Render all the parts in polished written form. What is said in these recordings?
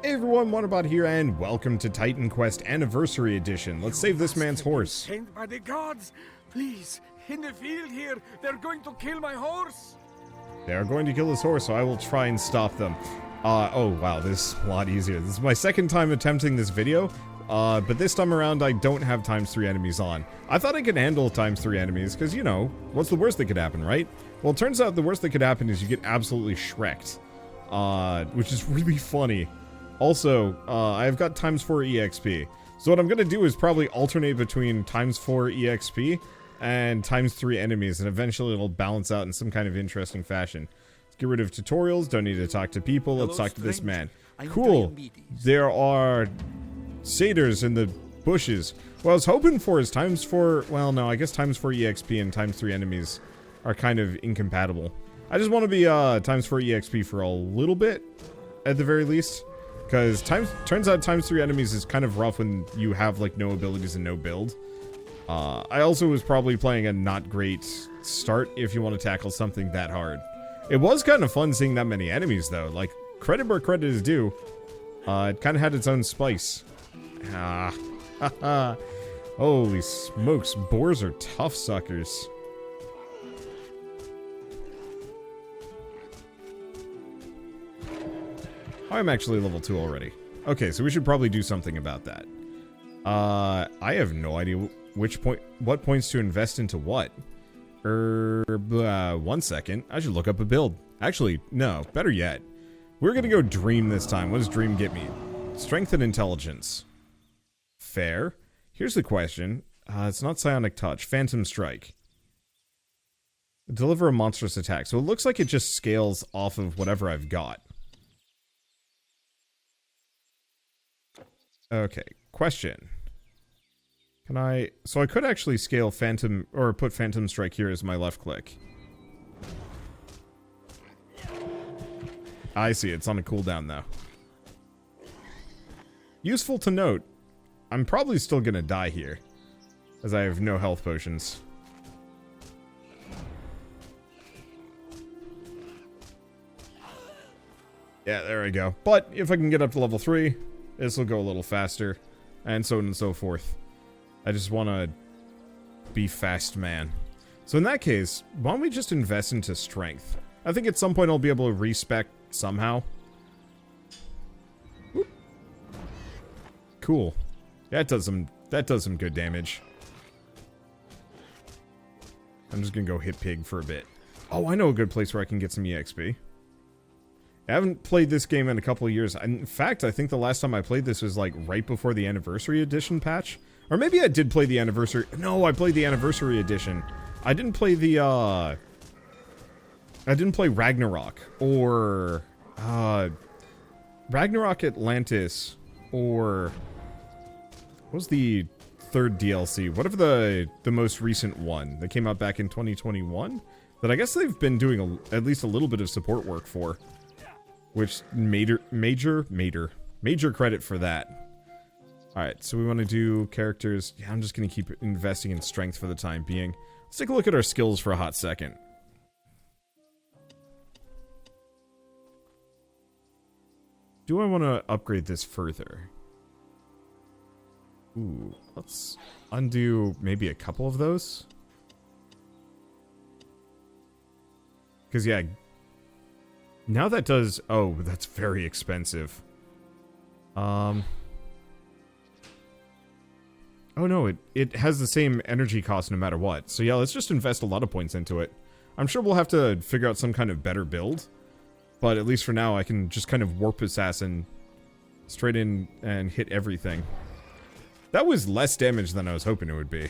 Hey everyone, Wanderbot here, and welcome to Titan Quest Anniversary Edition. Let's save this man's horse. Sent by the gods, please. In the field here, they're going to kill my horse. They are going to kill his horse, so I will try and stop them. Oh wow, this is a lot easier. This is my second time attempting this video, but this time around I don't have ×3 enemies on. I thought I could handle ×3 enemies, because, you know, what's the worst that could happen, right? Well, it turns out the worst that could happen is you get absolutely shreked, which is really funny. Also, I've got ×4 EXP. So what I'm going to do is probably alternate between ×4 EXP and ×3 enemies, and eventually it'll balance out in some kind of interesting fashion. Let's get rid of tutorials, don't need to talk to people, let's talk to this man. Cool, there are satyrs in the bushes. What I was hoping for is ×4, well no, I guess ×4 EXP and ×3 enemies are kind of incompatible. I just want to be ×4 EXP for a little bit, at the very least. Because turns out ×3 enemies is kind of rough when you have, like, no abilities and no build. I also was probably playing a not great start if you want to tackle something that hard. It was kind of fun seeing that many enemies, though. Like, credit where credit is due. It kind of had its own spice. Holy smokes, boars are tough suckers. I'm actually level 2 already. Okay, so we should probably do something about that. I have no idea what points to invest into what. 1 second. I should look up a build. Actually, no, better yet. We're gonna go Dream this time. What does Dream get me? Strength and Intelligence. Fair. Here's the question. It's not Psionic Touch. Phantom Strike. Deliver a monstrous attack. So it looks like it just scales off of whatever I've got. Okay, question. Can I... So I could actually scale Phantom... Or put Phantom Strike here as my left click. I see, it's on a cooldown though. Useful to note, I'm probably still gonna die here, as I have no health potions. Yeah, there we go. But if I can get up to level 3... this will go a little faster, and so on and so forth. I just want to be fast man. So in that case, why don't we just invest into strength? I think at some point I'll be able to respec somehow. Whoop. Cool. That does some good damage. I'm just gonna go hit pig for a bit. Oh, I know a good place where I can get some EXP. I haven't played this game in a couple of years. In fact, I think the last time I played this was like right before the Anniversary Edition patch. Or maybe I did play the Anniversary... No, I played the Anniversary Edition. I didn't play the, I didn't play Ragnarok. Or, Ragnarok Atlantis. Or... what was the third DLC? Whatever the most recent one that came out back in 2021? That I guess they've been doing at least a little bit of support work for. Which, major credit for that. Alright, so we want to do characters. Yeah, I'm just going to keep investing in strength for the time being. Let's take a look at our skills for a hot second. Do I want to upgrade this further? Ooh, let's undo maybe a couple of those. Because, yeah... now that does... oh, that's very expensive. Oh no, it has the same energy cost no matter what. So yeah, let's just invest a lot of points into it. I'm sure we'll have to figure out some kind of better build. But at least for now, I can just kind of warp assassin straight in and hit everything. That was less damage than I was hoping it would be.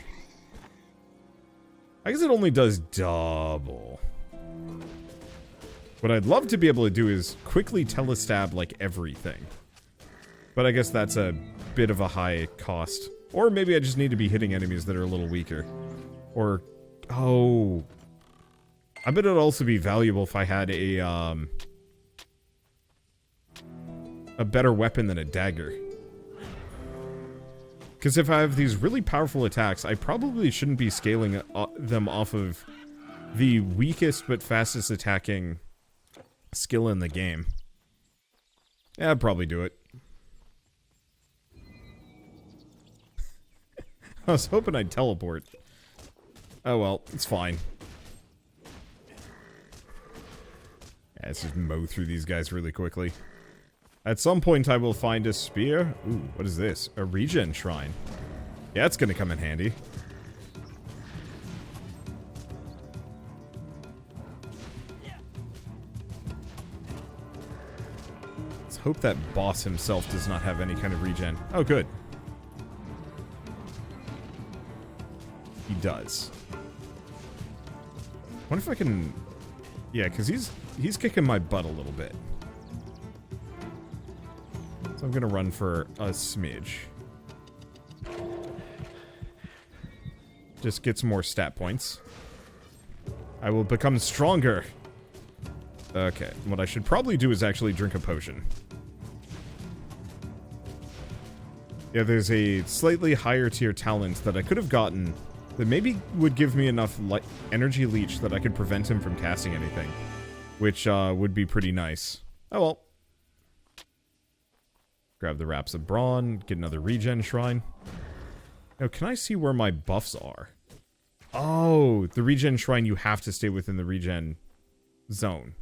I guess it only does double. What I'd love to be able to do is quickly telestab, like, everything. But I guess that's a bit of a high cost. Or maybe I just need to be hitting enemies that are a little weaker. Or... oh... I bet it'd also be valuable if I had a better weapon than a dagger. Because if I have these really powerful attacks, I probably shouldn't be scaling them off of the weakest but fastest attacking skill in the game. Yeah, I'd probably do it. I was hoping I'd teleport. Oh well, it's fine. Yeah, let's just mow through these guys really quickly. At some point I will find a spear. Ooh, what is this? A regen shrine. Yeah, it's gonna come in handy. Let's hope that boss himself does not have any kind of regen. Oh, good. He does. I wonder if I can... Yeah, because he's kicking my butt a little bit. So I'm gonna run for a smidge. Just get some more stat points. I will become stronger. Okay, what I should probably do is actually drink a potion. Yeah, there's a slightly higher tier talent that I could have gotten that maybe would give me enough energy leech that I could prevent him from casting anything. Which would be pretty nice. Oh well. Grab the Wraps of Brawn, get another regen shrine. Now, can I see where my buffs are? Oh, the regen shrine, you have to stay within the regen zone.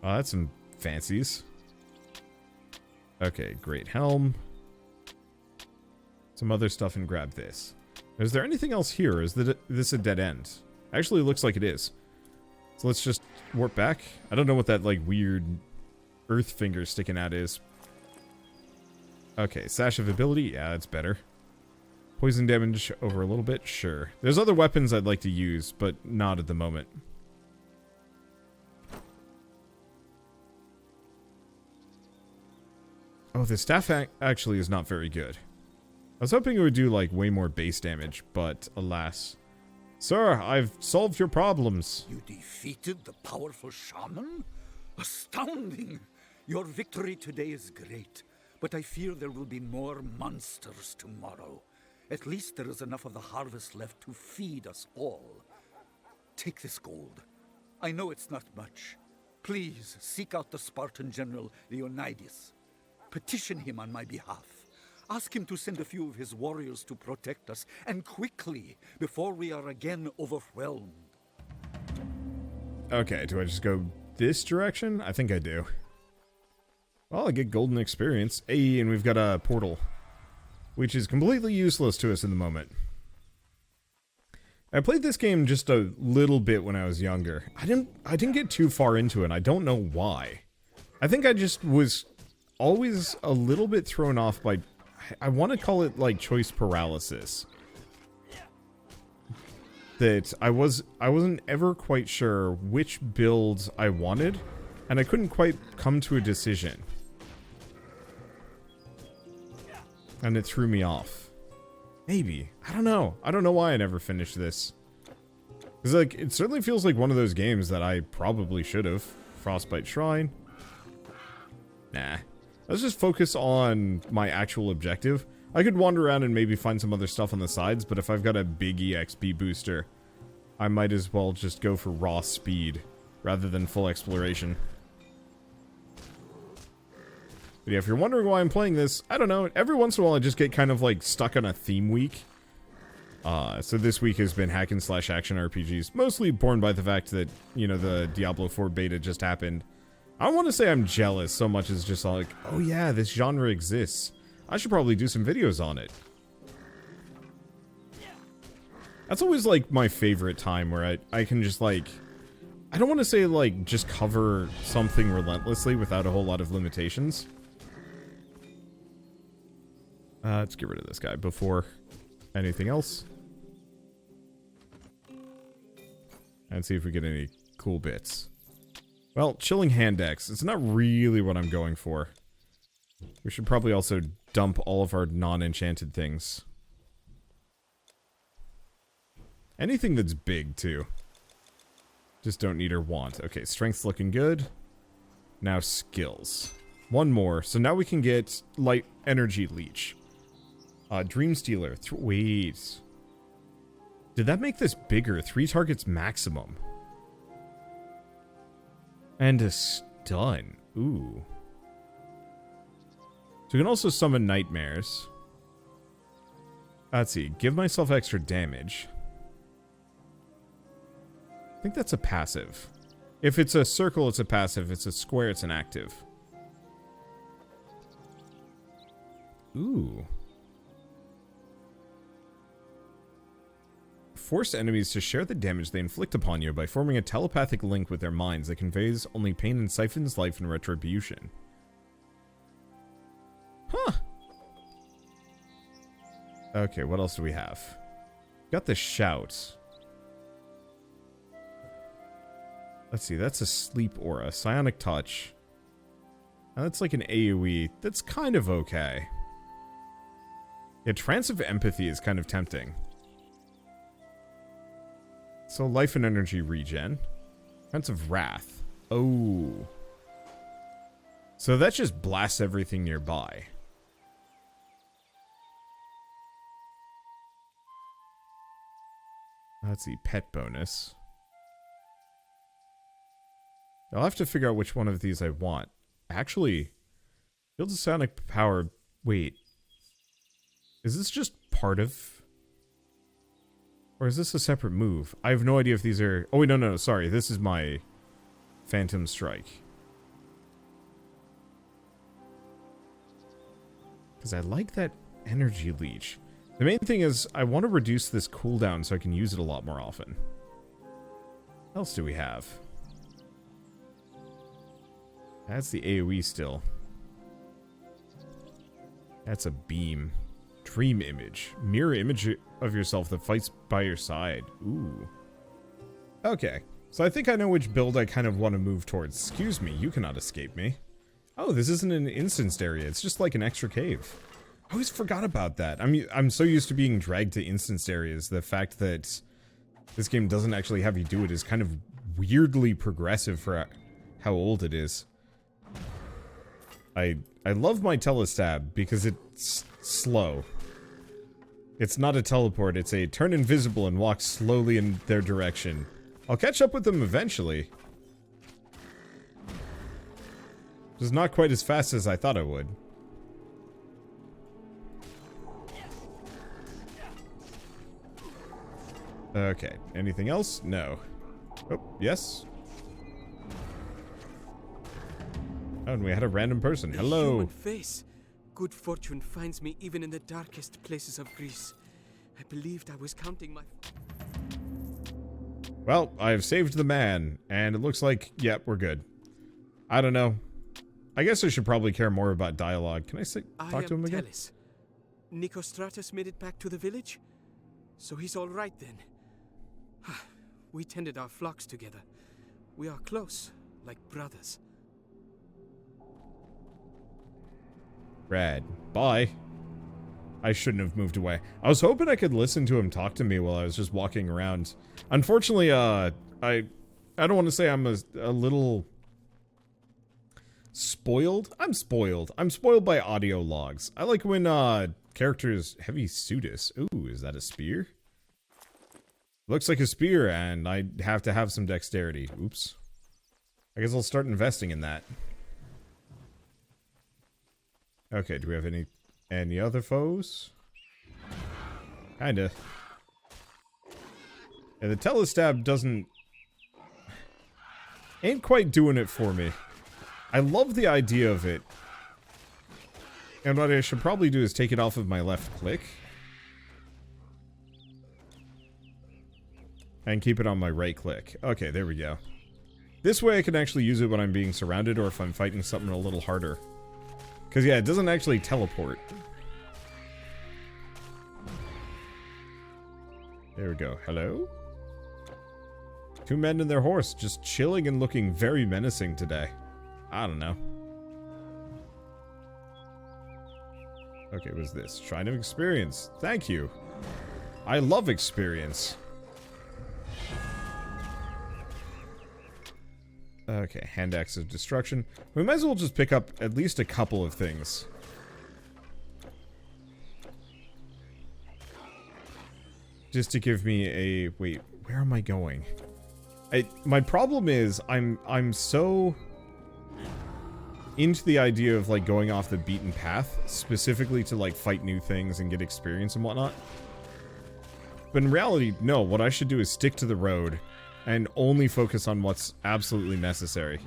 Oh, that's some fancies. Okay, great helm. Some other stuff and grab this. Is there anything else here? Or is this a dead end? Actually, it looks like it is. So let's just warp back. I don't know what that, like, weird earth finger sticking out is. Okay, Sash of Ability. Yeah, that's better. Poison damage over a little bit. Sure. There's other weapons I'd like to use, but not at the moment. Oh, the staff actually is not very good. I was hoping it would do, like, way more base damage, but alas. Sir, I've solved your problems. You defeated the powerful shaman? Astounding! Your victory today is great, but I fear there will be more monsters tomorrow. At least there is enough of the harvest left to feed us all. Take this gold. I know it's not much. Please seek out the Spartan general, Leonidas. Petition him on my behalf. Ask him to send a few of his warriors to protect us, and quickly, before we are again overwhelmed. Okay, do I just go this direction? I think I do. Well, I get golden experience. Hey, and we've got a portal, which is completely useless to us in the moment. I played this game just a little bit when I was younger. I didn't get too far into it. I don't know why. I think I just was always a little bit thrown off by, I want to call it like choice paralysis. That I wasn't ever quite sure which build I wanted, and I couldn't quite come to a decision. And it threw me off. Maybe. I don't know. I don't know why I never finished this. Because, like, it certainly feels like one of those games that I probably should have. Frostbite Shrine. Nah. Let's just focus on my actual objective. I could wander around and maybe find some other stuff on the sides, but if I've got a big EXP booster, I might as well just go for raw speed rather than full exploration. But yeah, if you're wondering why I'm playing this, I don't know. Every once in a while I just get kind of like stuck on a theme week. So this week has been hack and slash action RPGs, mostly born by the fact that, you know, the Diablo 4 beta just happened. I don't want to say I'm jealous so much as just like, oh yeah, this genre exists. I should probably do some videos on it. That's always like my favorite time where I can just like, I don't want to say like just cover something relentlessly without a whole lot of limitations. Let's get rid of this guy before anything else. And see if we get any cool bits. Well, Chilling Hand Axe. It's not really what I'm going for. We should probably also dump all of our non-enchanted things. Anything that's big, too. Just don't need or want. Okay, strength's looking good. Now skills. One more. So now we can get light energy leech. Dream Stealer. Wait. Did that make this bigger? 3 targets maximum. And a stun. Ooh. So we can also summon nightmares. Let's see. Give myself extra damage. I think that's a passive. If it's a circle, it's a passive. If it's a square, it's an active. Ooh. Force enemies to share the damage they inflict upon you by forming a telepathic link with their minds that conveys only pain and siphons life and retribution. Huh. Okay, what else do we have? Got the shout. Let's see, that's a sleep aura. Psionic touch. Now that's like an AoE. That's kind of okay. Yeah, trance of empathy is kind of tempting. So life and energy regen. Trance of wrath. Oh. So that just blasts everything nearby. Let's see, pet bonus. I'll have to figure out which one of these I want. Actually, Fields of Sonic Power... Wait. Is this just part of... Or is this a separate move? I have no idea if these are... Oh, wait, no, sorry. This is my Phantom Strike. Because I like that energy leech. The main thing is, I want to reduce this cooldown so I can use it a lot more often. What else do we have? That's the AoE still. That's a beam. Dream image. Mirror image of yourself that fights by your side. Ooh. Okay. So I think I know which build I kind of want to move towards. Excuse me, you cannot escape me. Oh, this isn't an instanced area. It's just like an extra cave. I always forgot about that. I'm so used to being dragged to instanced areas. The fact that this game doesn't actually have you do it is kind of weirdly progressive for how old it is. I love my telestab because it's slow. It's not a teleport, it's a turn invisible and walk slowly in their direction. I'll catch up with them eventually. Just not quite as fast as I thought I would. Okay, anything else? No. Oh, yes? Oh, and we had a random person. Hello. Human face. Good fortune finds me even in the darkest places of Greece. I believed I was counting my... Well, I've saved the man, and it looks like, yep, we're good. I don't know. I guess I should probably care more about dialogue. Can I talk to him again? Telis. Nicostratus made it back to the village? So he's all right then. We tended our flocks together. We are close, like brothers. Rad. Bye. I shouldn't have moved away. I was hoping I could listen to him talk to me while I was just walking around. Unfortunately, I don't want to say I'm a little spoiled. I'm spoiled. I'm spoiled by audio logs. I like when characters... Heavy Sudis. Ooh, is that a spear? Looks like a spear, and I have to have some dexterity. Oops. I guess I'll start investing in that. Okay, do we have any other foes? Kinda. Yeah, the telestab ain't quite doing it for me. I love the idea of it. And what I should probably do is take it off of my left click. And keep it on my right click. Okay, there we go. This way I can actually use it when I'm being surrounded or if I'm fighting something a little harder. Because, yeah, it doesn't actually teleport. There we go. Hello? Two men and their horse just chilling and looking very menacing today. I don't know. Okay, what's this? Shrine of Experience. Thank you. I love experience. Okay, hand axe of destruction. We might as well just pick up at least a couple of things. Just to give me a... Wait, where am I going? My problem is, I'm so into the idea of like going off the beaten path, specifically to like fight new things and get experience and whatnot. But in reality, no, what I should do is stick to the road and only focus on what's absolutely necessary.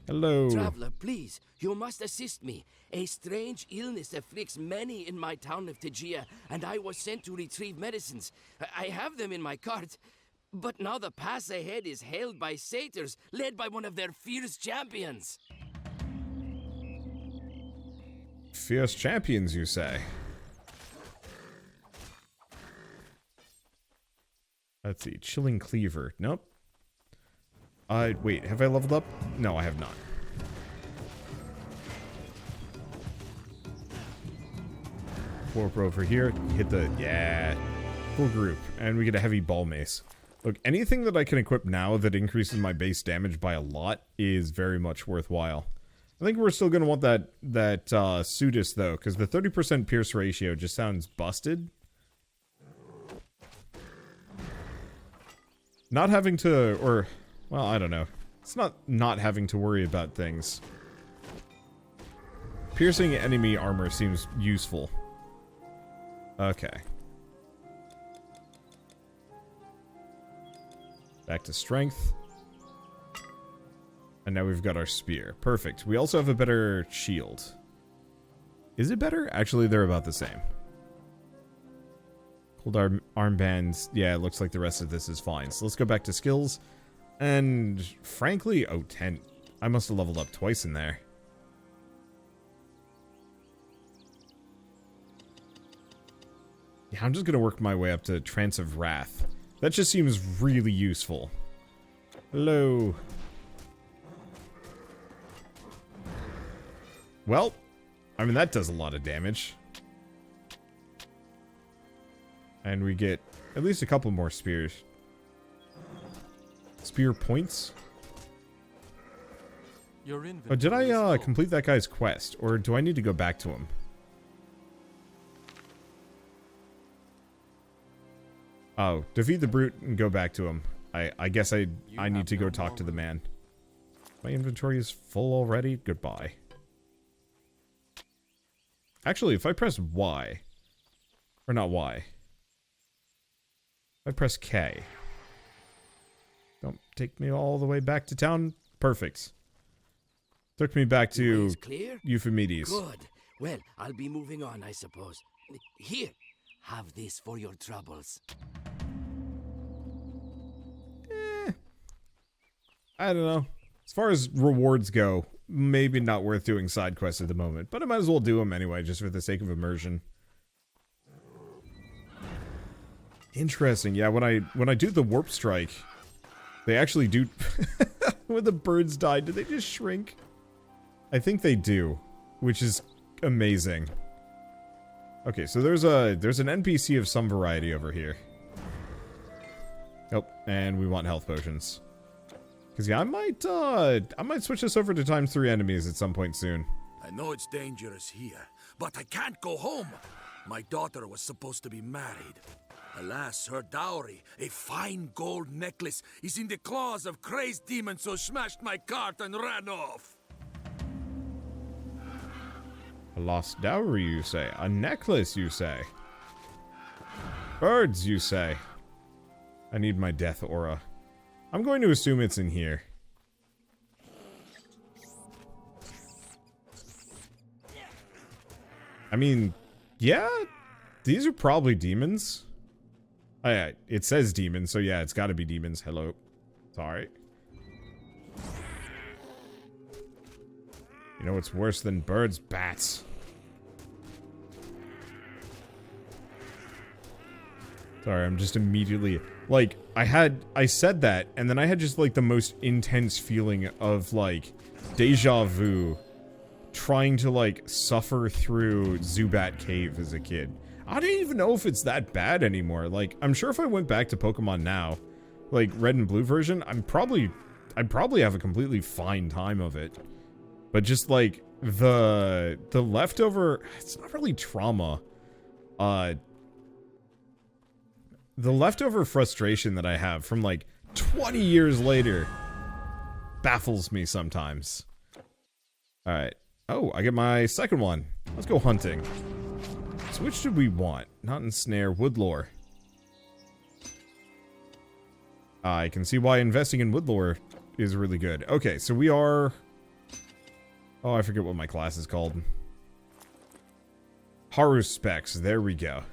Hello. Traveler, please, you must assist me. A strange illness afflicts many in my town of Tegea, and I was sent to retrieve medicines. I have them in my cart, but now the pass ahead is held by satyrs, led by one of their fierce champions. Fierce champions, you say? Let's see. Chilling Cleaver. Nope. Wait, have I leveled up? No, I have not. Warp over here. Hit the... Yeah. Full group. And we get a heavy ball mace. Look, anything that I can equip now that increases my base damage by a lot is very much worthwhile. I think we're still going to want that Sudis, though, because the 30% pierce ratio just sounds busted. Not having to... or... well, I don't know. It's not having to worry about things. Piercing enemy armor seems useful. Okay. Back to strength. And now we've got our spear. Perfect. We also have a better shield. Is it better? Actually, they're about the same. Hold our armbands. Yeah, it looks like the rest of this is fine. So let's go back to skills. And frankly, oh, 10. I must have leveled up twice in there. Yeah, I'm just going to work my way up to Trance of Wrath. That just seems really useful. Hello. Well, I mean, that does a lot of damage. And we get at least a couple more spears. Spear points? Oh, did I complete that guy's quest? Or do I need to go back to him? Oh, defeat the brute and go back to him. I guess I need to go talk to the man. My inventory is full already? Goodbye. Actually, if I press Y... or not Y. If I press K... don't take me all the way back to town. Perfect. Took me back to Euphemides. Good. Well, I'll be moving on, I suppose. Here, have this for your troubles. I don't know. As far as rewards go, maybe not worth doing side quests at the moment, but I might as well do them anyway, just for the sake of immersion. Interesting. Yeah, when I do the warp strike, they actually do. When the birds die, do they just shrink? I think they do, which is amazing. Okay, so there's an NPC of some variety over here. Oh, and we want health potions. Because yeah, I might switch this over to ×3 enemies at some point soon. I know it's dangerous here, but I can't go home. My daughter was supposed to be married. Alas, her dowry, a fine gold necklace, is in the claws of crazed demons who smashed my cart and ran off. A lost dowry, you say? A necklace, you say? Birds, you say? I need my death aura. I'm going to assume it's in here. I mean, yeah, these are probably demons. Oh, yeah, it says demons, so yeah, it's gotta be demons. Hello. Sorry. You know what's worse than birds? Bats. Sorry, I'm just immediately... like, I said that, and then I had just, like, the most intense feeling of, like, deja vu trying to, like, suffer through Zubat Cave as a kid. I don't even know if it's that bad anymore. Like, I'm sure if I went back to Pokemon now, like, Red and Blue version, I'd probably have a completely fine time of it. But just, like, the leftover... it's not really trauma. The leftover frustration that I have from, like, 20 years later. Baffles me sometimes. Alright. Oh, I get my second one. Let's go hunting. So which did we want? Not ensnare, woodlore. I can see why investing in woodlore is really good. Okay, so we are... Oh, I forget what my class is called. Horror specs, there we go.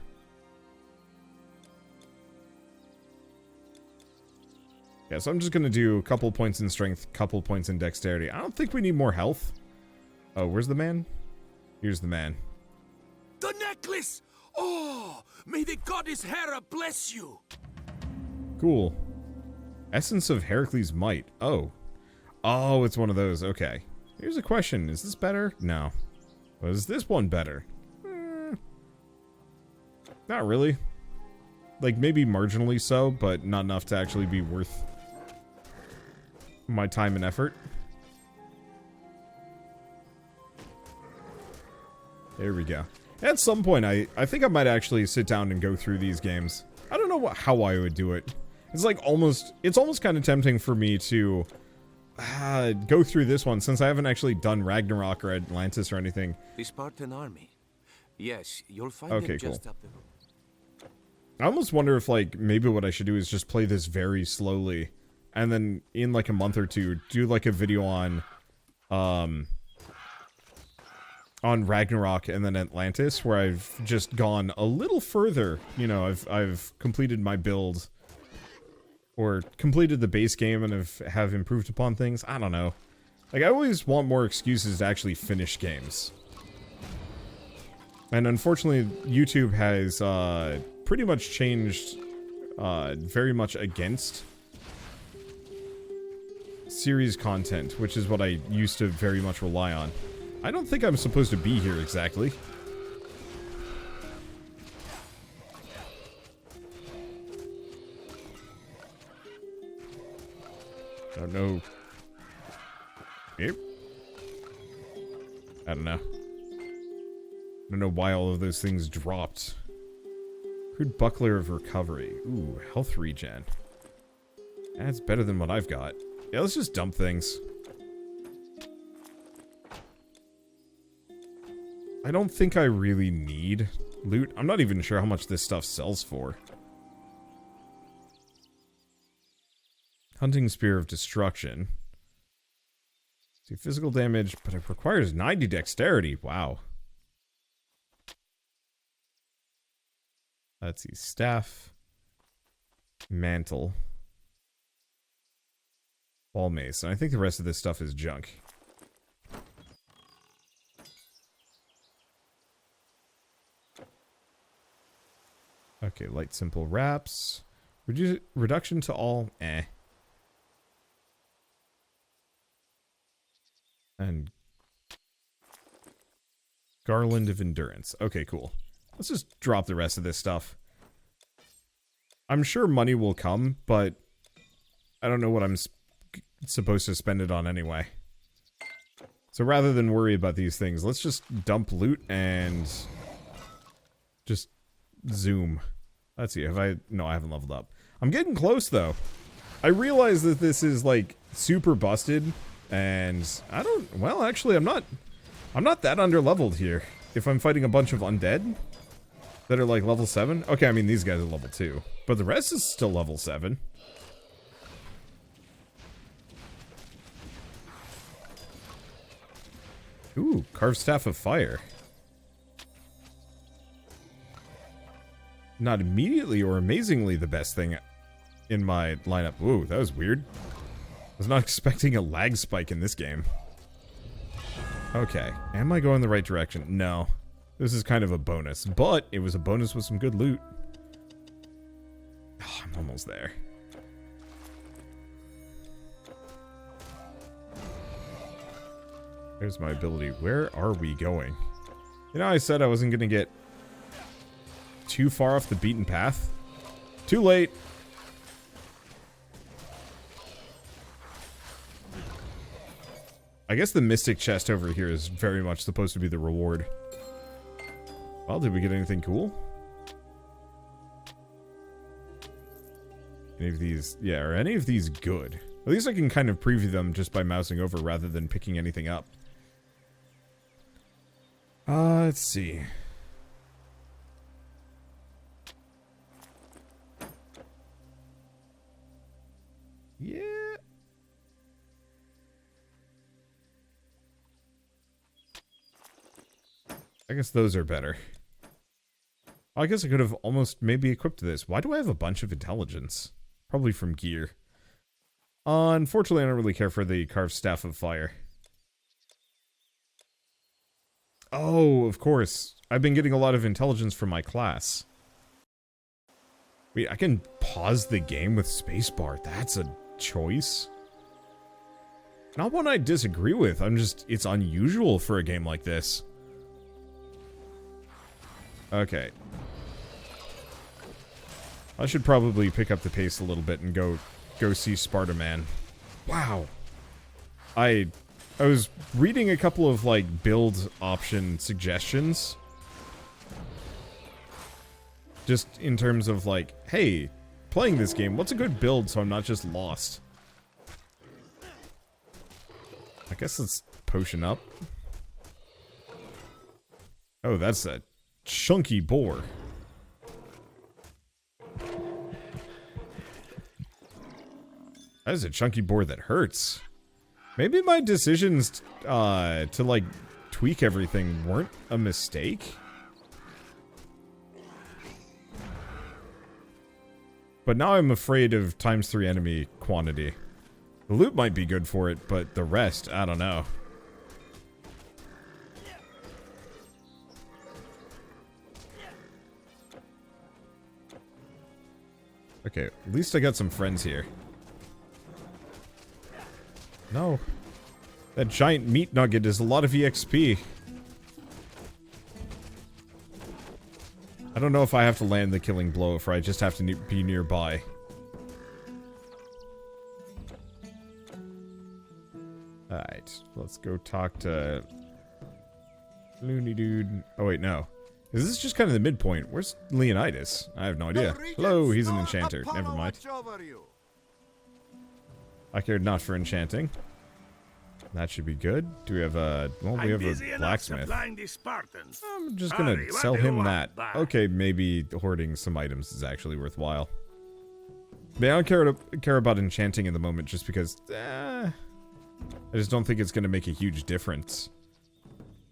Yeah, so I'm just gonna do a couple points in strength, couple points in dexterity. I don't think we need more health. Oh, where's the man? Here's the man. The necklace! Oh, may the goddess Hera bless you! Cool. Essence of Heracles' might. Oh. Oh, it's one of those. Okay. Here's a question. Is this better? No. Was this one better? Not really. Like, maybe marginally so, but not enough to actually be worth my time and effort. There we go. At some point, I think I might actually sit down and go through these games. I don't know how I would do it. It's like it's almost kind of tempting for me to go through this one, since I haven't actually done Ragnarok or Atlantis or anything. The Spartan army. Yes, you'll find Okay, it just cool. up the road. I almost wonder if, like, maybe what I should do is just play this very slowly, and then in, like, a month or two, do, like, a video on Ragnarok and then Atlantis, where I've just gone a little further. You know, I've completed my build, or completed the base game and have improved upon things. I don't know. Like, I always want more excuses to actually finish games. And unfortunately, YouTube has, pretty much changed very much against series content, which is what I used to very much rely on. I don't think I'm supposed to be here exactly. I don't know. Yep. I don't know. I don't know why all of those things dropped. Crude Buckler of Recovery. Ooh, health regen. That's better than what I've got. Yeah, let's just dump things. I don't think I really need loot. I'm not even sure how much this stuff sells for. Hunting Spear of Destruction. See, physical damage, but it requires 90 dexterity. Wow. Let's see. Staff. Mantle. Ball mace. And I think the rest of this stuff is junk. Okay, light simple wraps. Reduction to all. Eh. And Garland of Endurance. Okay, cool. Let's just drop the rest of this stuff. I'm sure money will come, but I don't know what I'm supposed to spend it on anyway. So rather than worry about these things, let's just dump loot and just zoom. Let's see, have I... No, I haven't leveled up. I'm getting close, though. I realize that this is, like, super busted, and I don't... Well, actually, I'm not that underleveled here. If I'm fighting a bunch of undead that are, like, level 7. Okay, I mean, these guys are level 2. But the rest is still level 7. Ooh, Carved Staff of Fire. Not immediately or amazingly the best thing in my lineup. Ooh, that was weird. I was not expecting a lag spike in this game. Okay, am I going the right direction? No. This is kind of a bonus, but it was a bonus with some good loot. Oh, I'm almost there. There's my ability. Where are we going? You know, I said I wasn't going to get too far off the beaten path. Too late. I guess the mystic chest over here is very much supposed to be the reward. Well, did we get anything cool? Any of these, yeah, are any of these good? At least I can kind of preview them just by mousing over rather than picking anything up. Let's see. Yeah. I guess those are better. I guess I could have almost maybe equipped this. Why do I have a bunch of intelligence? Probably from gear. Unfortunately, I don't really care for the carved staff of fire. Oh, of course. I've been getting a lot of intelligence from my class. Wait, I can pause the game with spacebar. That's a choice. Not one I disagree with. It's unusual for a game like this. Okay. I should probably pick up the pace a little bit and go see Sparta Man. Wow. I was reading a couple of, like, build option suggestions. Just in terms of, like, hey, playing this game, what's a good build so I'm not just lost? I guess let's potion up. Oh, that's a chunky boar. That is a chunky boar that hurts. Maybe my decisions to, like, tweak everything weren't a mistake. But now I'm afraid of ×3 enemy quantity. The loot might be good for it, but the rest, I don't know. Okay, at least I got some friends here. No. That giant meat nugget is a lot of EXP. I don't know if I have to land the killing blow or if I just have to be nearby. Alright, let's go talk to Looney Dude. Oh wait, no. Is this just kind of the midpoint? Where's Leonidas? I have no idea. Hello, he's an enchanter. Never mind. I cared not for enchanting. That should be good. Do we have a... well, we have a blacksmith. I'm just gonna sell him that. Okay, maybe hoarding some items is actually worthwhile. But I don't care about enchanting in the moment just because... I just don't think it's gonna make a huge difference.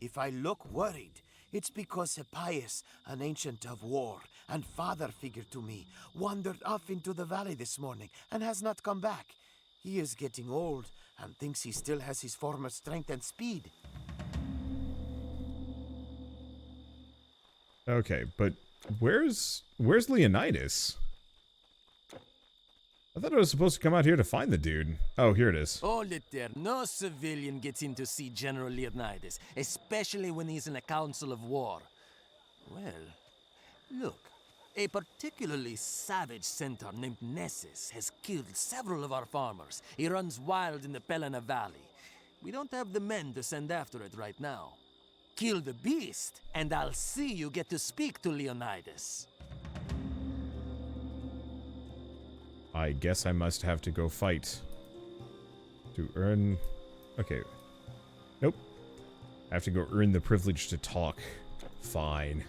If I look worried, it's because Hippias, an ancient of war and father figure to me, wandered off into the valley this morning and has not come back. He is getting old and thinks he still has his former strength and speed. Okay, but where's Leonidas? I thought I was supposed to come out here to find the dude. Oh, here it is. Hold it there. No civilian gets in to see General Leonidas, especially when he's in a council of war. Well, look. A particularly savage centaur named Nessus has killed several of our farmers. He runs wild in the Pelena Valley. We don't have the men to send after it right now. Kill the beast, and I'll see you get to speak to Leonidas. I guess I must have to go fight. To earn... okay. Nope. I have to go earn the privilege to talk. Fine.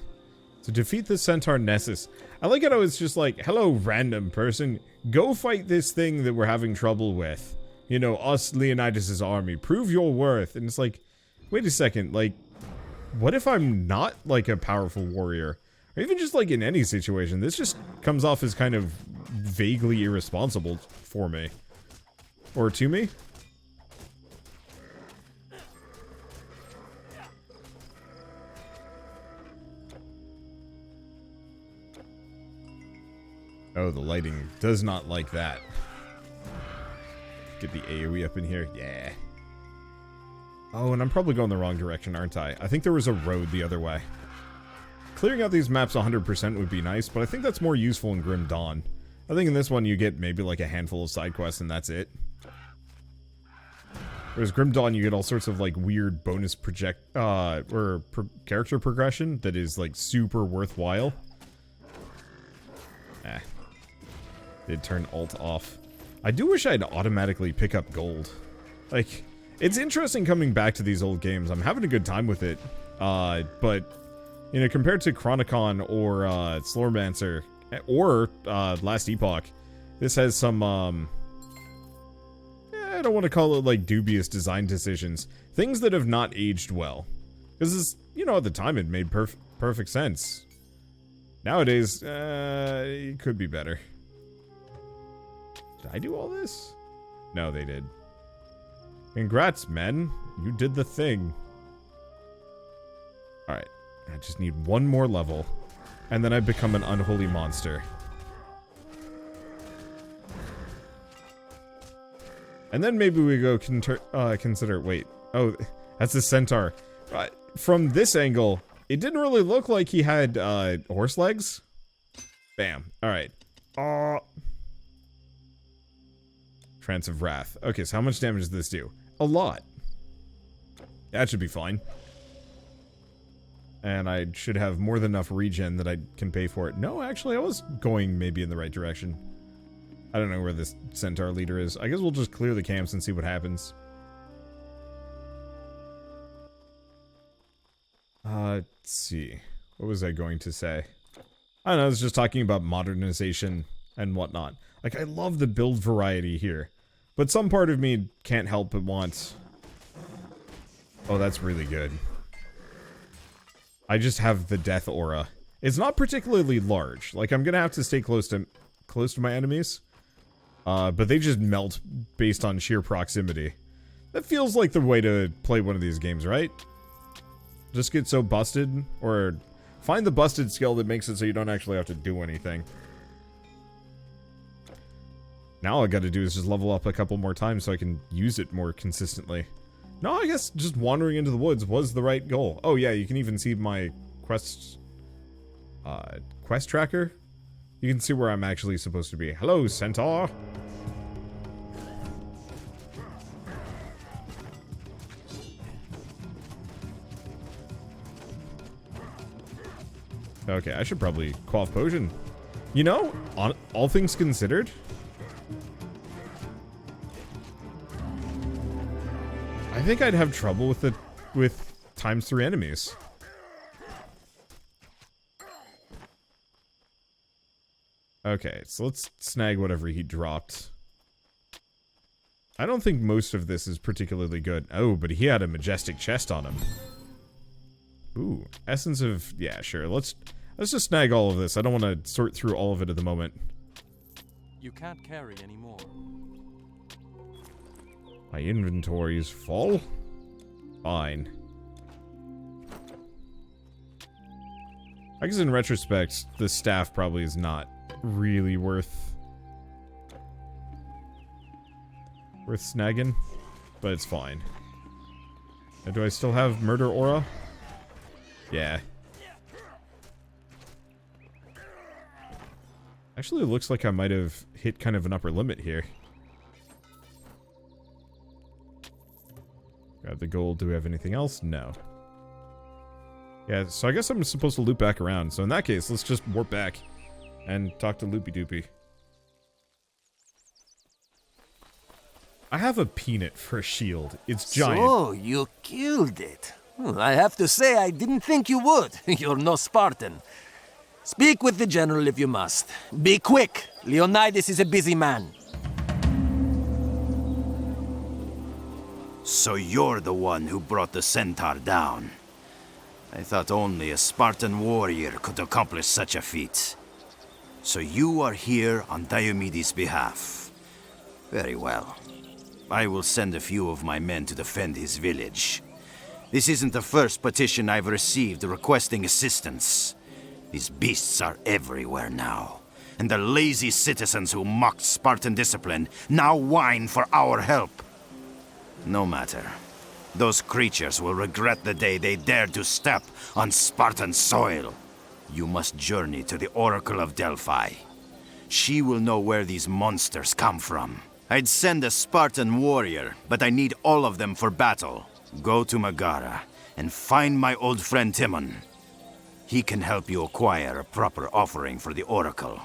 To defeat the centaur Nessus. I like it how it's just like, hello random person, go fight this thing that we're having trouble with. You know, us Leonidas' army, prove your worth. And it's like, wait a second, like, what if I'm not like a powerful warrior? Or even just like in any situation, this just comes off as kind of vaguely irresponsible for me. Or to me. Oh, the lighting does not like that. Get the AoE up in here. Yeah. Oh, and I'm probably going the wrong direction, aren't I? I think there was a road the other way. Clearing out these maps 100% would be nice, but I think that's more useful in Grim Dawn. I think in this one you get maybe like a handful of side quests and that's it. Whereas Grim Dawn you get all sorts of like weird bonus character progression that is like super worthwhile. Did turn alt off. I do wish I'd automatically pick up gold. Like, it's interesting coming back to these old games. I'm having a good time with it. But, you know, compared to Chronicon or Slormancer or Last Epoch, this has some, I don't want to call it, like, dubious design decisions. Things that have not aged well. Because, you know, at the time it made perfect sense. Nowadays, it could be better. Did I do all this? No, they did. Congrats, men. You did the thing. Alright. I just need one more level. And then I become an unholy monster. And then maybe we go consider... Wait. Oh, that's a centaur. From this angle, it didn't really look like he had horse legs. Bam. Alright. Trance of Wrath. Okay, so how much damage does this do? A lot. That should be fine. And I should have more than enough regen that I can pay for it. No, actually, I was going maybe in the right direction. I don't know where this centaur leader is. I guess we'll just clear the camps and see what happens. Let's see. What was I going to say? I don't know, I was just talking about modernization and whatnot. Like, I love the build variety here. But some part of me can't help but want... Oh, that's really good. I just have the death aura. It's not particularly large. Like, I'm gonna have to stay close to my enemies. But they just melt based on sheer proximity. That feels like the way to play one of these games, right? Just get so busted, or find the busted skill that makes it so you don't actually have to do anything. Now all I gotta do is just level up a couple more times so I can use it more consistently. No, I guess just wandering into the woods was the right goal. Oh yeah, you can even see my quest tracker. You can see where I'm actually supposed to be. Hello, centaur! Okay, I should probably quaff potion. You know, all things considered... I think I'd have trouble with ×3 enemies. Okay, so let's snag whatever he dropped. I don't think most of this is particularly good. Oh, but he had a majestic chest on him. Ooh, essence of... Yeah, sure. Let's just snag all of this. I don't want to sort through all of it at the moment. You can't carry anymore. My inventory's full? Fine. I guess in retrospect, the staff probably is not really worth snagging, but it's fine. Now, do I still have murder aura? Yeah. Actually, it looks like I might have hit kind of an upper limit here. Got the gold. Do we have anything else? No. Yeah, so I guess I'm supposed to loop back around. So in that case, let's just warp back and talk to Loopy Doopy. I have a peanut for a shield. It's giant. So, you killed it. I have to say, I didn't think you would. You're no Spartan. Speak with the general if you must. Be quick. Leonidas is a busy man. So you're the one who brought the centaur down. I thought only a Spartan warrior could accomplish such a feat. So you are here on Diomedes' behalf. Very well. I will send a few of my men to defend his village. This isn't the first petition I've received requesting assistance. These beasts are everywhere now. And the lazy citizens who mocked Spartan discipline now whine for our help. No matter. Those creatures will regret the day they dared to step on Spartan soil. You must journey to the Oracle of Delphi. She will know where these monsters come from. I'd send a Spartan warrior, but I need all of them for battle. Go to Megara and find my old friend Timon. He can help you acquire a proper offering for the Oracle.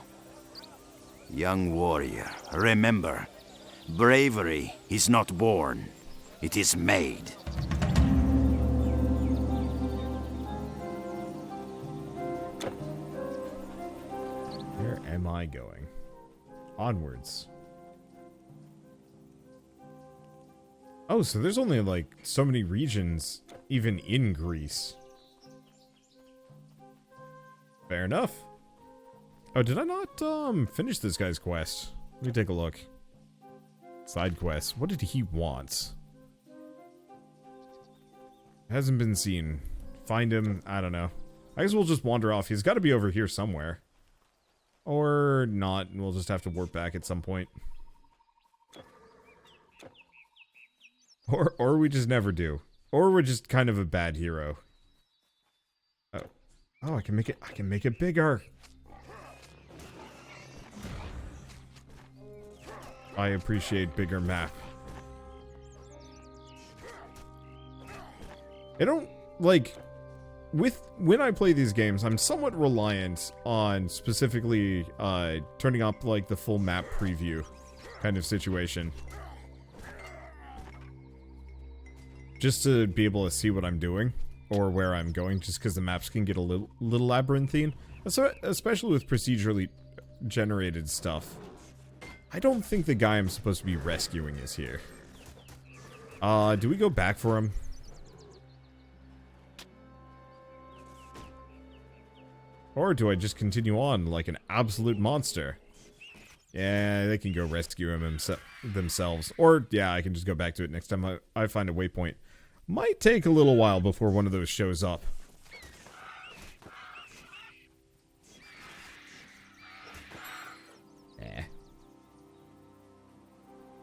Young warrior, remember, bravery is not born, it is made. Where am I going? Onwards. Oh, so there's only like so many regions even in Greece. Fair enough. Oh, did I not finish this guy's quest? Let me take a look. Side quest. What did he want? Hasn't been seen. Find him. I don't know. I guess we'll just wander off. He's got to be over here somewhere. Or not, and we'll just have to warp back at some point. Or we just never do. Or we're just kind of a bad hero. Oh. Oh, I can make it bigger. I appreciate bigger map. I don't, like, when I play these games, I'm somewhat reliant on specifically, turning up, like, the full map preview kind of situation. Just to be able to see what I'm doing, or where I'm going, just because the maps can get a little labyrinthine. Especially with procedurally generated stuff. I don't think the guy I'm supposed to be rescuing is here. Do we go back for him? Or do I just continue on like an absolute monster? Yeah, they can go rescue him themselves. Or, yeah, I can just go back to it next time I find a waypoint. Might take a little while before one of those shows up.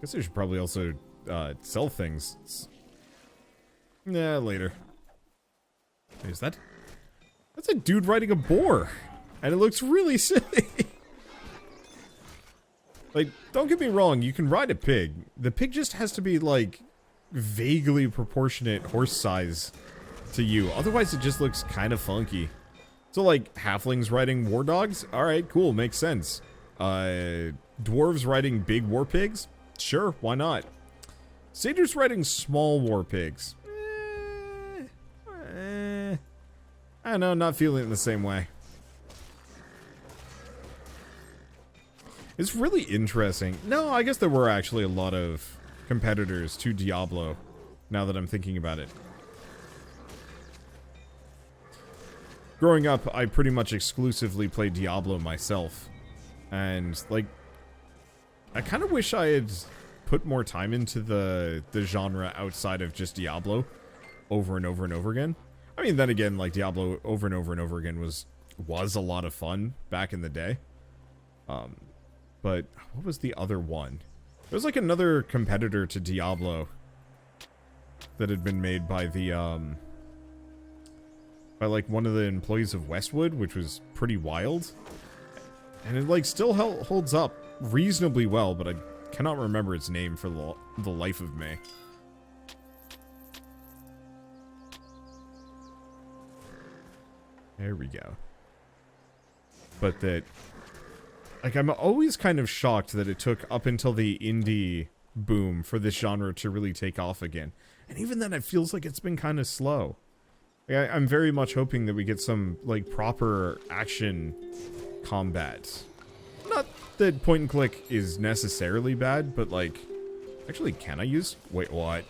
Guess I should probably also sell things. Yeah, later. Is that? That's a dude riding a boar, and it looks really silly. Like, don't get me wrong, you can ride a pig. The pig just has to be like vaguely proportionate horse size to you. Otherwise, it just looks kind of funky. So, like, halflings riding war dogs? Alright, cool, makes sense. Dwarves riding big war pigs? Sure, why not? Satyrs riding small war pigs? I don't know, not feeling it the same way. It's really interesting. No, I guess there were actually a lot of competitors to Diablo, now that I'm thinking about it. Growing up, I pretty much exclusively played Diablo myself. And, like, I kind of wish I had put more time into the genre outside of just Diablo over and over and over again. I mean, then again, like, Diablo over and over and over again was a lot of fun back in the day. But what was the other one? There was like another competitor to Diablo that had been made by the by like one of the employees of Westwood, which was pretty wild. And it like still holds up reasonably well, but I cannot remember its name for the life of me. There we go. But that, like, I'm always kind of shocked that it took up until the indie boom for this genre to really take off again. And even then, it feels like it's been kind of slow. Like, I'm very much hoping that we get some, like, proper action combat. Not that point and click is necessarily bad, but, like, actually, can I use? Wait, what?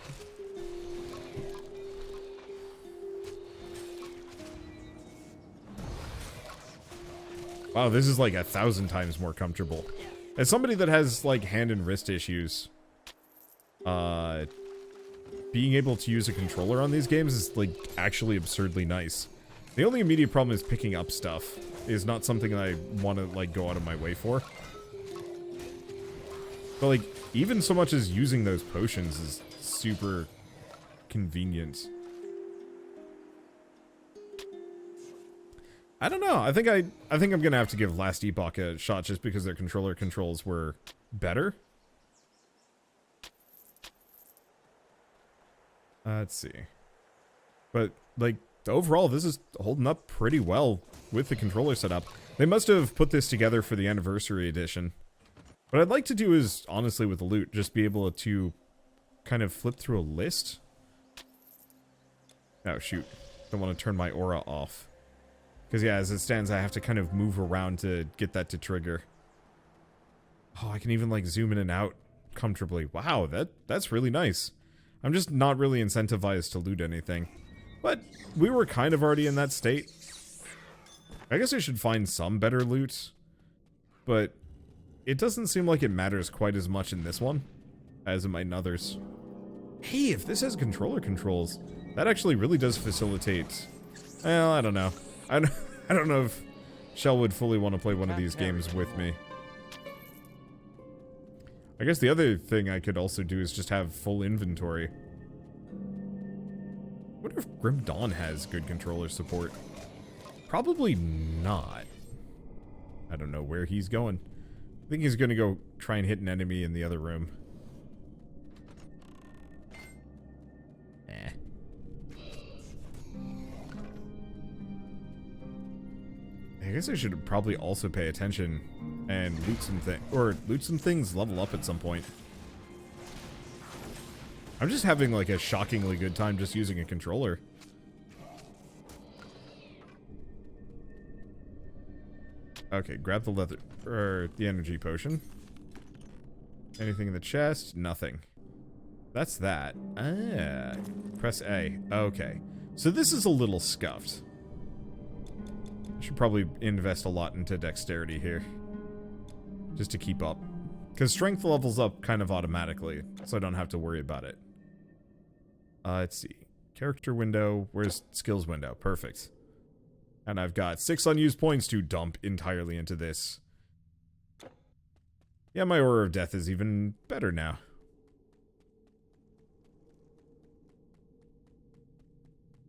Wow, this is like 1,000 times more comfortable. As somebody that has like hand and wrist issues, being able to use a controller on these games is like actually absurdly nice. The only immediate problem is picking up stuff is not something I want to like go out of my way for. But like even so much as using those potions is super convenient. I don't know. I think I'm gonna have to give Last Epoch a shot just because their controller controls were better. Let's see. But like overall, this is holding up pretty well with the controller setup. They must have put this together for the anniversary edition, What I'd like to do is, honestly, with the loot, just be able to kind of flip through a list. Oh, shoot. Don't want to turn my aura off. Because, yeah, as it stands, I have to kind of move around to get that to trigger. Oh, I can even, like, zoom in and out comfortably. Wow, that's really nice. I'm just not really incentivized to loot anything. But we were kind of already in that state. I guess I should find some better loot. But it doesn't seem like it matters quite as much in this one as it might in others. Hey, if this has controller controls, that actually really does facilitate... Well, I don't know. I don't know if Shell would fully want to play one of these games with me. I guess the other thing I could also do is just have full inventory. I wonder if Grim Dawn has good controller support. Probably not. I don't know where he's going. I think he's gonna go try and hit an enemy in the other room. I guess I should probably also pay attention and loot some things, level up at some point. I'm just having like a shockingly good time just using a controller. Okay, grab the leather, or the energy potion. Anything in the chest? Nothing. That's that. Ah, press A. Okay. So this is a little scuffed. I should probably invest a lot into dexterity here. Just to keep up. Because strength levels up kind of automatically, so I don't have to worry about it. Let's see. Character window. Where's skills window? Perfect. And I've got 6 unused points to dump entirely into this. Yeah, my Aura of Death is even better now.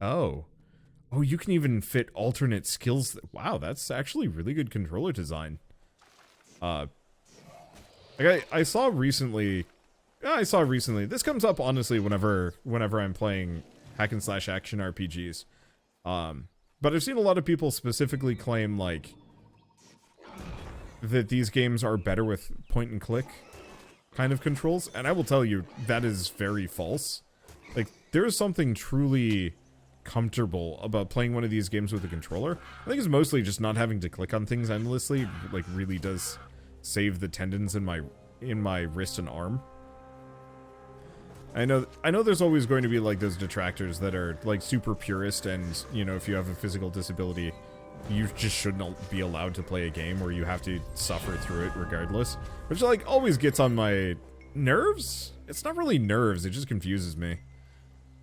Oh. Oh, you can even fit alternate skills. Wow, that's actually really good controller design. Like I saw recently... This comes up, honestly, whenever I'm playing hack and slash action RPGs. But I've seen a lot of people specifically claim, like, that these games are better with point-and-click kind of controls, and I will tell you, that is very false. Like, there is something truly comfortable about playing one of these games with a controller. I think it's mostly just not having to click on things endlessly, like, really does save the tendons in my wrist and arm. I know there's always going to be, like, those detractors that are, like, super purist and, you know, if you have a physical disability, you just shouldn't be allowed to play a game where you have to suffer through it regardless. Which, like, always gets on my nerves? It's not really nerves, it just confuses me.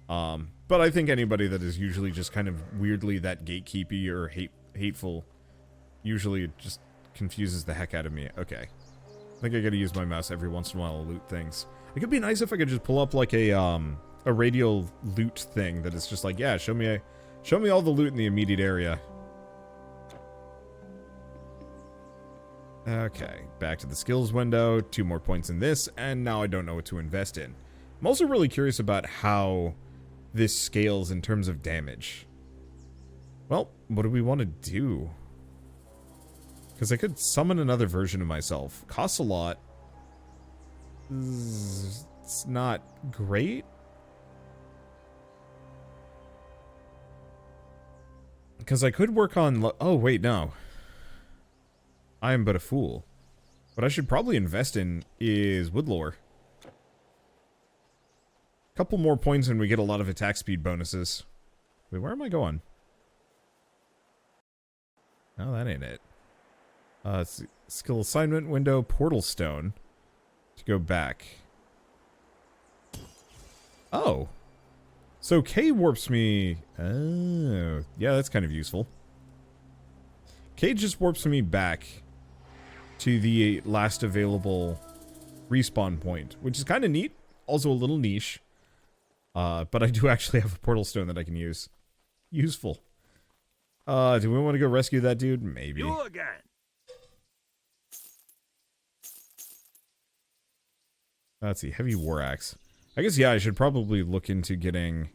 But I think anybody that is usually just kind of weirdly that gatekeepy or hateful usually just confuses the heck out of me. Okay. I think I gotta use my mouse every once in a while to loot things. It could be nice if I could just pull up like a radial loot thing that is just like, yeah, show me all the loot in the immediate area. Okay, back to the skills window, 2 more points in this, and now I don't know what to invest in. I'm also really curious about how this scales in terms of damage. Well, what do we want to do? Because I could summon another version of myself. Costs a lot. It's not great. Because I could work on... Oh, wait, no. I am but a fool. What I should probably invest in is Woodlore. Couple more points and we get a lot of attack speed bonuses. Wait, where am I going? No, that ain't it. It's skill assignment window, portal stone. To go back. Oh. So K warps me... Oh. Yeah, that's kind of useful. K just warps me back to the last available respawn point, which is kind of neat. Also a little niche. But I do actually have a portal stone that I can use. Useful. Do we want to go rescue that dude? Maybe. You again. Let's see, heavy war axe. I guess, yeah, I should probably look into getting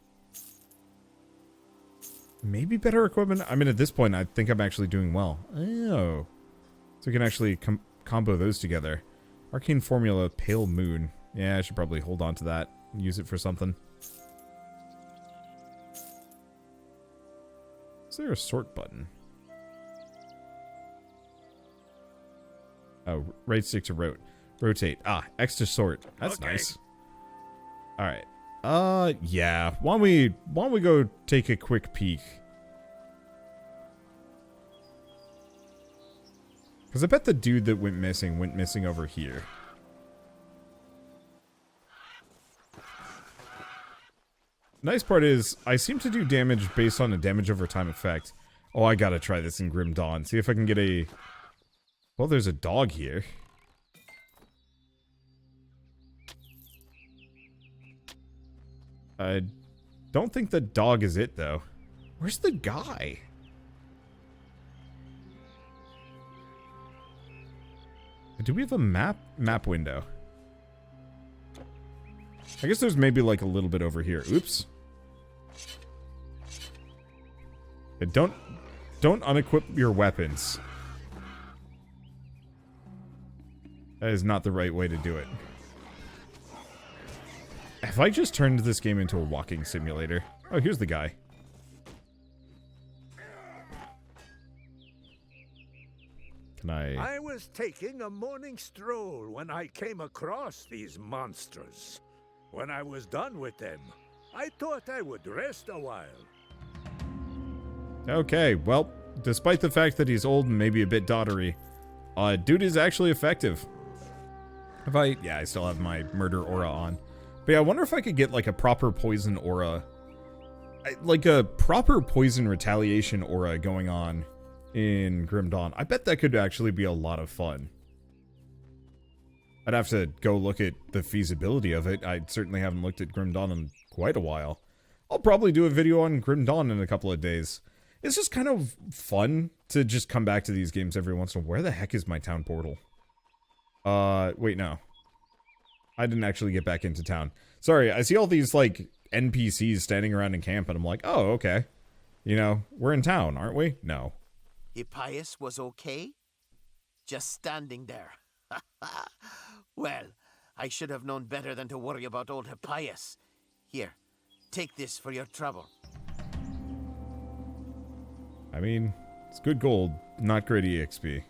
maybe better equipment. I mean, at this point, I think I'm actually doing well. Oh. So we can actually combo those together. Arcane formula, pale moon. Yeah, I should probably hold on to that and use it for something. Is there a sort button? Oh, right stick to rotate. Ah, X to sort. That's nice. All right. Yeah. Why don't we go take a quick peek? Because I bet the dude that went missing over here. Nice part is, I seem to do damage based on a damage over time effect. Oh, I gotta try this in Grim Dawn. See if I can get a... Well, there's a dog here. I don't think the dog is it, though. Where's the guy? Do we have a map window? I guess there's maybe like a little bit over here. Oops. Don't unequip your weapons. That is not the right way to do it. Have I just turned this game into a walking simulator? Oh, here's the guy. Can I was taking a morning stroll when I came across these monsters. When I was done with them, I thought I would rest a while. Okay, well, despite the fact that he's old and maybe a bit doddery, dude is actually effective. Yeah, I still have my murder aura on. But yeah, I wonder if I could get like a proper poison aura. Like a proper poison retaliation aura going on in Grim Dawn. I bet that could actually be a lot of fun. I'd have to go look at the feasibility of it. I certainly haven't looked at Grim Dawn in quite a while. I'll probably do a video on Grim Dawn in a couple of days. It's just kind of fun to just come back to these games every once in a while. Where the heck is my town portal? Wait, no. I didn't actually get back into town. Sorry, I see all these, like, NPCs standing around in camp, and I'm like, oh, okay. You know, we're in town, aren't we? No. Hippias was okay? Just standing there. Well, I should have known better than to worry about old Hippias. Here, take this for your trouble. I mean, it's good gold, not great EXP.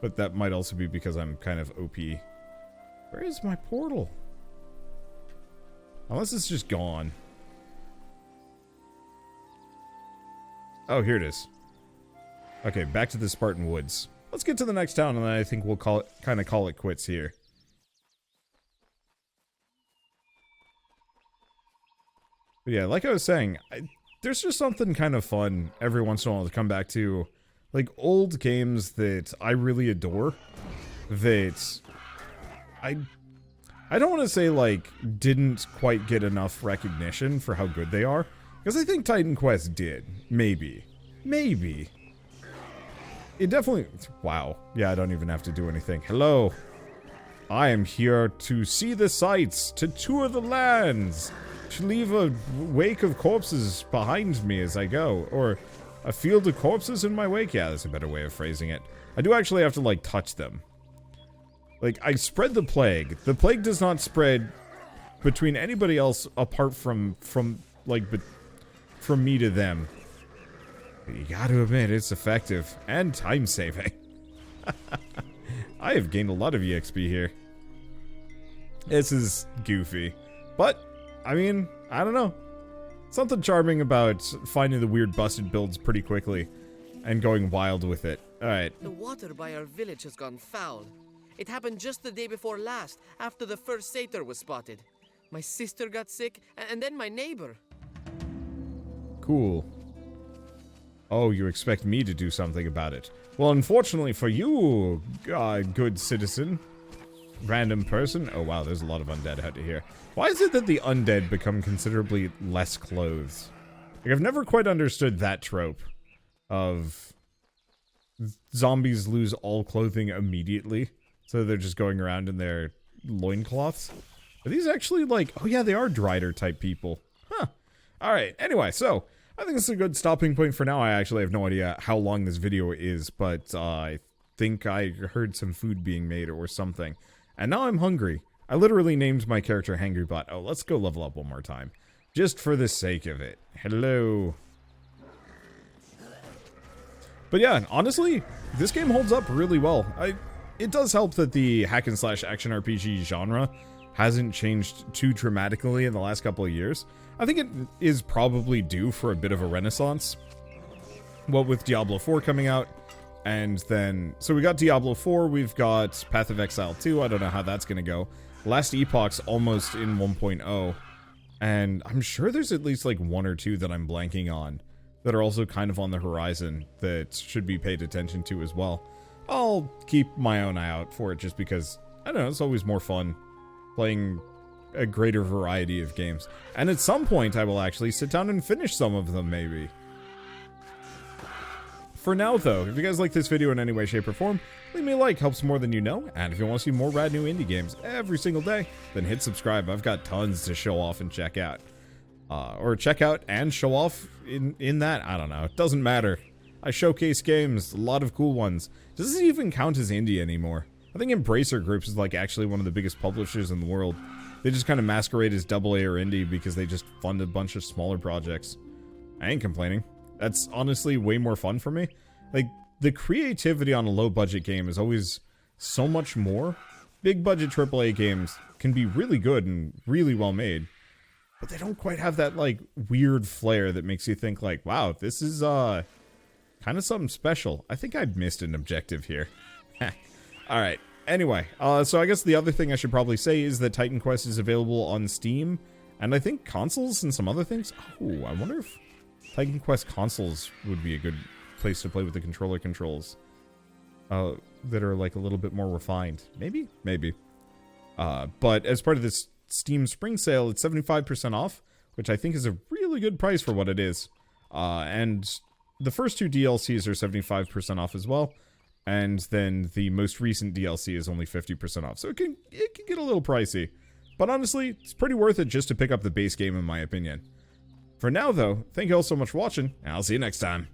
But that might also be because I'm kind of OP. Where is my portal? Unless it's just gone. Oh, here it is. Okay, back to the Spartan Woods. Let's get to the next town, and then I think we'll call it quits here. But yeah, like I was saying, there's just something kind of fun every once in a while to come back to. Like, old games that I really adore. That I don't want to say, like, didn't quite get enough recognition for how good they are. Because I think Titan Quest did. Maybe. Maybe. It definitely... Wow. Yeah, I don't even have to do anything. Hello. I am here to see the sights, to tour the lands, to leave a wake of corpses behind me as I go. Or a field of corpses in my wake. Yeah, that's a better way of phrasing it. I do actually have to, like, touch them. Like, I spread the plague. The plague does not spread between anybody else apart from me to them. You gotta admit, it's effective. And time-saving. I have gained a lot of EXP here. This is goofy. But, I mean, I don't know. Something charming about finding the weird busted builds pretty quickly. And going wild with it. Alright. The water by our village has gone foul. It happened just the day before last, after the first satyr was spotted. My sister got sick, and then my neighbor. Cool. Oh, you expect me to do something about it. Well, unfortunately for you, good citizen. Random person. Oh, wow, there's a lot of undead out here. Why is it that the undead become considerably less clothed? Like, I've never quite understood that trope of zombies lose all clothing immediately. So they're just going around in their loincloths. Are these actually like... Oh yeah, they are Drider type people. Huh. Alright, anyway, so... I think this is a good stopping point for now. I actually have no idea how long this video is, but I think I heard some food being made or something. And now I'm hungry. I literally named my character Hangrybot. Oh, let's go level up one more time. Just for the sake of it. Hello. But yeah, honestly, this game holds up really well. It does help that the hack and slash action RPG genre hasn't changed too dramatically in the last couple of years. I think it is probably due for a bit of a renaissance. What with Diablo 4 coming out, and then... So we got Diablo 4, we've got Path of Exile 2, I don't know how that's gonna go. Last Epoch's almost in 1.0, and I'm sure there's at least like one or two that I'm blanking on that are also kind of on the horizon that should be paid attention to as well. I'll keep my own eye out for it just because, I don't know, it's always more fun playing a greater variety of games. And at some point I will actually sit down and finish some of them, maybe. For now though, if you guys like this video in any way, shape, or form, leave me a like, helps more than you know. And if you want to see more rad new indie games every single day, then hit subscribe. I've got tons to show off and check out. Or check out and show off in that, I don't know, it doesn't matter. I showcase games, a lot of cool ones. Does this even count as indie anymore? I think Embracer Groups is like actually one of the biggest publishers in the world. They just kind of masquerade as AA or indie because they just fund a bunch of smaller projects. I ain't complaining. That's honestly way more fun for me. Like, the creativity on a low budget game is always so much more. Big budget AAA games can be really good and really well made, but they don't quite have that like weird flair that makes you think like, wow, this is kind of something special. I think I missed an objective here. Alright, anyway, so I guess the other thing I should probably say is that Titan Quest is available on Steam, and I think consoles and some other things. Oh, I wonder if Titan Quest consoles would be a good place to play with the controller controls that are like a little bit more refined. Maybe? Maybe. But as part of this Steam Spring Sale, it's 75% off, which I think is a really good price for what it is. And the first two DLCs are 75% off as well, and then the most recent DLC is only 50% off, so it can get a little pricey. But honestly, it's pretty worth it just to pick up the base game in my opinion. For now though, thank you all so much for watching, and I'll see you next time.